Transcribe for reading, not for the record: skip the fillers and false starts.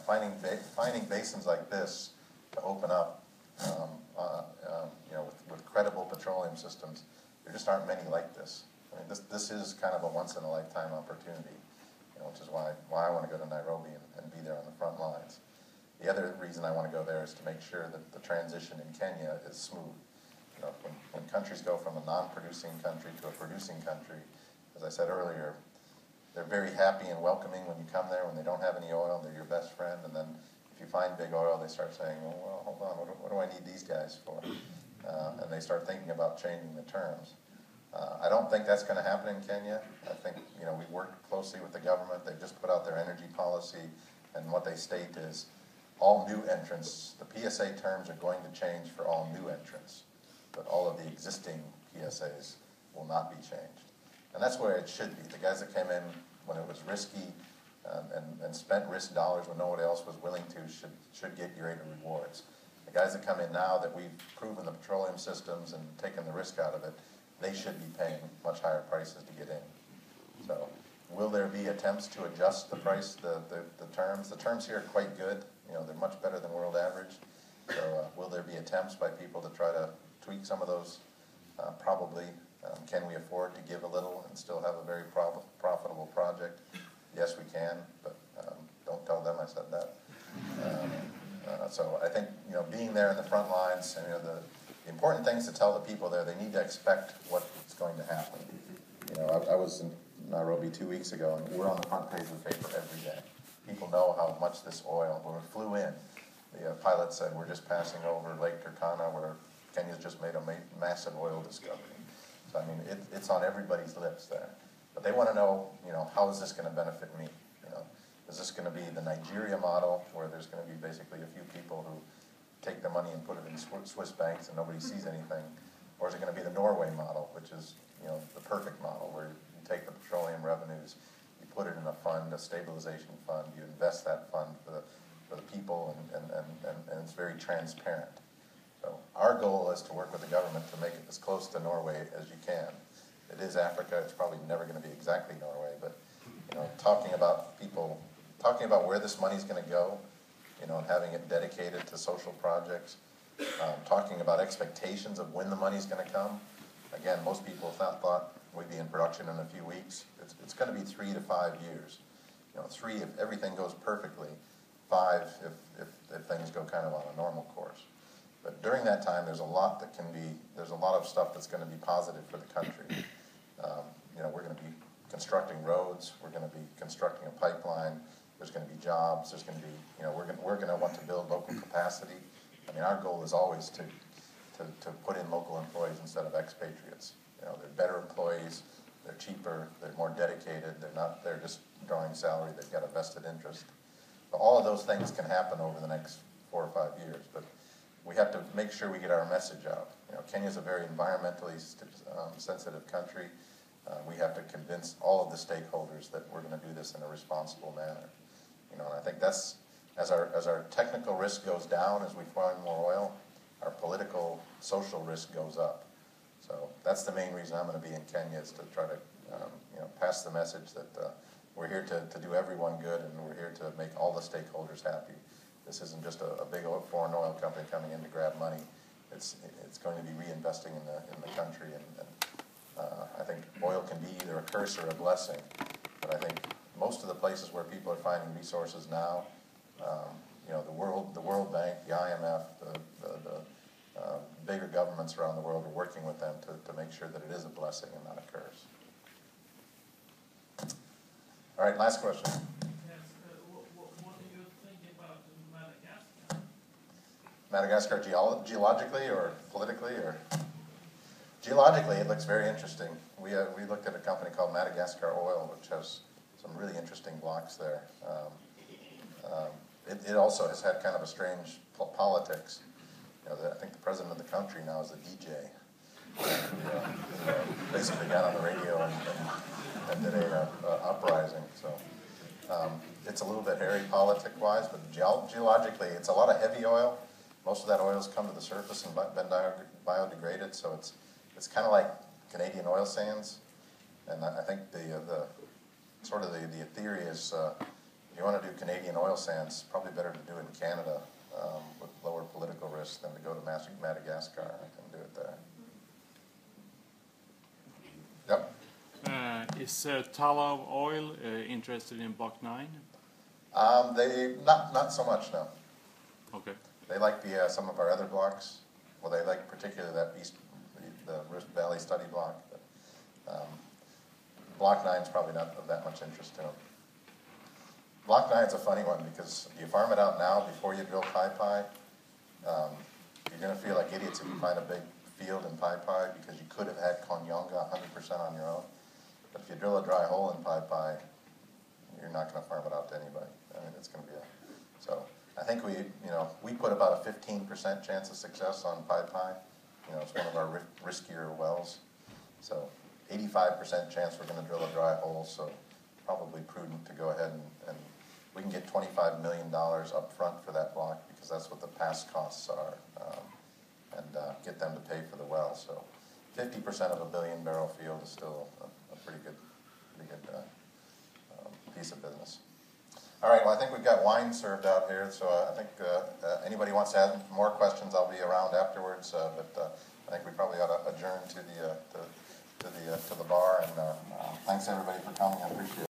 finding basins like this to open up, with credible petroleum systems. There just aren't many like this. I mean, this is kind of a once-in-a-lifetime opportunity, which is why I want to go to Nairobi and be there on the front lines. The other reason I want to go there is to make sure that the transition in Kenya is smooth. When countries go from a non-producing country to a producing country, as I said earlier, they're very happy and welcoming when you come there. When they don't have any oil, they're your best friend. And then if you find big oil, they start saying, well, hold on, what do I need these guys for? And they start thinking about changing the terms. I don't think that's going to happen in Kenya. I think, we worked closely with the government. They've just put out their energy policy, and what they state is all new entrants, the PSA terms are going to change for all new entrants, but all of the existing PSAs will not be changed. And that's where it should be. The guys that came in when it was risky and spent risk dollars when nobody else was willing to should get greater rewards. The guys that come in now that we've proven the petroleum systems and taken the risk out of it, they should be paying much higher prices to get in. So will there be attempts to adjust the price, the terms? The terms here are quite good. They're much better than world average. So will there be attempts by people to try to tweak some of those? Probably. Can we afford to give a little and still have a very profitable project? Yes, we can, but don't tell them I said that. So I think, being there in the front lines, the important things to tell the people there, they need to expect what's going to happen. I was in Nairobi 2 weeks ago, and we're on the front page of the paper every day. People know how much this oil, when it flew in, the pilot said, we're just passing over Lake Turkana, where Kenya's just made a massive oil discovery. So, it's on everybody's lips there. But they want to know, how is this going to benefit me? Is this going to be the Nigeria model, where there's going to be basically a few people who take the money and put it in Swiss banks and nobody sees anything? Or is it going to be the Norway model, which is, the perfect model, where you take the petroleum revenues, you put it in a fund, a stabilization fund, you invest that fund for the people, and it's very transparent. So our goal is to work with the government to make it as close to Norway as you can. It is Africa. It's probably never going to be exactly Norway, but talking about where this money is going to go, and having it dedicated to social projects, talking about expectations of when the money is going to come. Again, most people thought we'd be in production in a few weeks. It's going to be 3 to 5 years. 3 if everything goes perfectly, 5 if things go kind of on a normal course. But during that time, there's a lot of stuff that's going to be positive for the country. We're going to be constructing roads. We're going to be constructing a pipeline. There's going to be jobs. There's going to be, we're going to want to build local capacity. Our goal is always to put in local employees instead of expatriates. They're better employees. They're cheaper. They're more dedicated. They're not there just drawing salary. They've got a vested interest. But all of those things can happen over the next 4 or 5 years. But we have to make sure we get our message out. Kenya's a very environmentally sensitive country. We have to convince all of the stakeholders that we're going to do this in a responsible manner. And I think that's, as our technical risk goes down, as we find more oil, our political, social risk goes up. So that's the main reason I'm going to be in Kenya, is to try to pass the message that we're here to do everyone good, and we're here to make all the stakeholders happy. This isn't just a big foreign oil company coming in to grab money. It's going to be reinvesting in the country, and I think oil can be either a curse or a blessing. But I think most of the places where people are finding resources now, the World Bank, the IMF, the bigger governments around the world are working with them to make sure that it is a blessing and not a curse. All right, last question. Yes, what do you think about Madagascar? Madagascar geologically or politically? Or geologically, it looks very interesting. We looked at a company called Madagascar Oil, which has some really interesting blocks there. It also has had kind of a strange politics. I think the president of the country now is a DJ. Basically got on the radio and did a uprising. So it's a little bit hairy politic-wise, but geologically, it's a lot of heavy oil. Most of that oil has come to the surface and been biodegraded, so it's kind of like Canadian oil sands. And I think the theory is you want to do Canadian oil sands, probably better to do it in Canada with lower political risk than to go to Madagascar and do it there. Yep. Is Tullow Oil interested in Block 9? They not so much, no. Okay. They like the some of our other blocks. Well, they like particularly that the Rift Valley study block. But, Block 9 is probably not of that much interest to them. Block 9 is a funny one because if you farm it out now before you drill Pai, you're going to feel like idiots if you find a big field in Pai because you could have had Konyonga 100% on your own. But if you drill a dry hole in Pai, you're not going to farm it out to anybody. I mean, it's going to be so I think we put about a 15% chance of success on Pai. It's one of our riskier wells. So 85% chance we're going to drill a dry hole. So probably prudent to go ahead and we can get $25 million up front for that block because that's what the past costs are, and get them to pay for the well. So 50% of a billion-barrel field is still a pretty good piece of business. All right, well, I think we've got wine served out here, so I think anybody wants to ask more questions, I'll be around afterwards. But I think we probably ought to adjourn to the bar. And thanks everybody for coming. I appreciate it.